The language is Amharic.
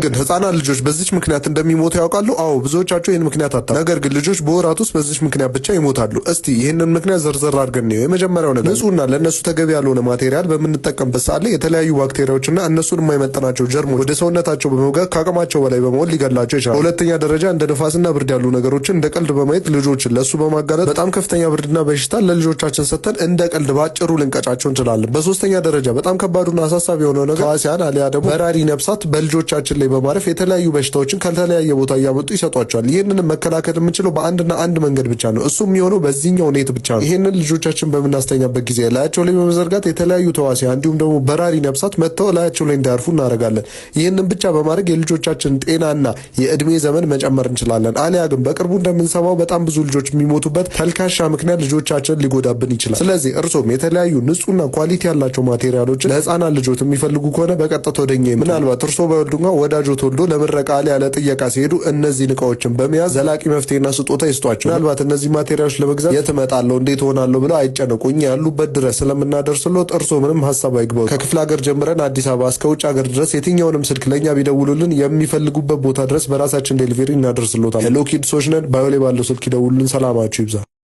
ግን ህፃናት ልጆች በዚች ምክንያት እንደሚሞቱ ያውቃሉ? አዎ ብዙዎቻቸው ይህን ምክንያት አጣ። ነገር ግን ልጆች በወራት ውስጥ በዚች ምክንያት ብቻ ይሞታሉ። እስቲ ይህንን ምክንያት ዘርዘር አድርገን ነው። የመጀመሪያው ነገር ንጹህና ለነሱ ተገቢ ያልሆነ ማቴሪያል በምንጠቀምበት ሰዓት ላይ የተለያዩ ባክቴሪያዎችና እነሱን የማይመጠናቸው ጀርሞች ወደ ሰውነታቸው በመውጋት ከአቅማቸው በላይ በመሆን ሊገድላቸው ይችላል። በሁለተኛ ደረጃ እንደ ንፋስና ብርድ ያሉ ነገሮችን እንደ ቀልድ በማየት ልጆችን ለሱ በማጋለጥ በጣም ከፍተኛ ብርድና በሽታ ለልጆቻችን ሰጥተን እንደ ቀልድ ባጭሩ ልንቀጫቸው እንችላለን። በሶስተኛ ደረጃ በጣም ከባዱና አሳሳቢ የሆነው ነገር ተዋሲያን አሊያ ደግሞ በራሪ ነፍሳት በልጆቻችን ላይ በማረፍ የተለያዩ በሽታዎችን ከተለያየ ቦታ እያመጡ ይሰጧቸዋል። ይህንን መከላከል የምንችለው በአንድና አንድ መንገድ ብቻ ነው። እሱም የሚሆነው በዚህኛው ኔት ብቻ ነው። ይህንን ልጆቻችን በምናስተኛበት ጊዜ ላያቸው ላይ በመዘርጋት የተለያዩ ተዋሲያን እንዲሁም ደግሞ በራሪ ነፍሳት መጥተው ላያቸው ላይ እንዲያርፉ እናደርጋለን። ይህንን ብቻ በማድረግ የልጆቻችን ጤናና የእድሜ ዘመን መጨመር እንችላለን። አሊያ ግን በቅርቡ እንደምንሰማው በጣም ብዙ ልጆች የሚሞቱበት ተልካሻ ምክንያት ልጆቻችን ሊጎዳብን ይችላል። ስለዚህ እርሶም የተለያዩ ንጹህና ኳሊቲ ያላቸው ማቴሪያሎችን ለህፃናት ልጆች የሚፈልጉ ከሆነ በቀጥታ ወደኛ ምናልባት እርሶ በወልዱጋ ወዳጆ ተወልዶ ለምረቃ አሊያ ለጥየቃ ሲሄዱ እነዚህ እቃዎችን በመያዝ ዘላቂ መፍትሄና ስጦታ ይስጧቸው። ምናልባት እነዚህ ማቴሪያሎች ለመግዛት የት እመጣለሁ እንዴት ሆናለሁ ብለው አይጨነቁ። እኛ ያሉበት ድረስ ስለምናደርስሎት እርሶ ምንም ሀሳብ አይግባው። ከክፍለ ሀገር ጀምረን አዲስ አበባ እስከ ውጭ ሀገር ድረስ የትኛውንም ስልክ ለኛ ቢደውሉልን የሚፈልጉበት ቦታ ድረስ በራሳችን ዴሊቨሪ እናደርስሎታል። ሄሎ ኪድሶች ነን። ባዮ ላይ ባለው ስልክ ይደውሉልን። ሰላማችሁ ይብዛ።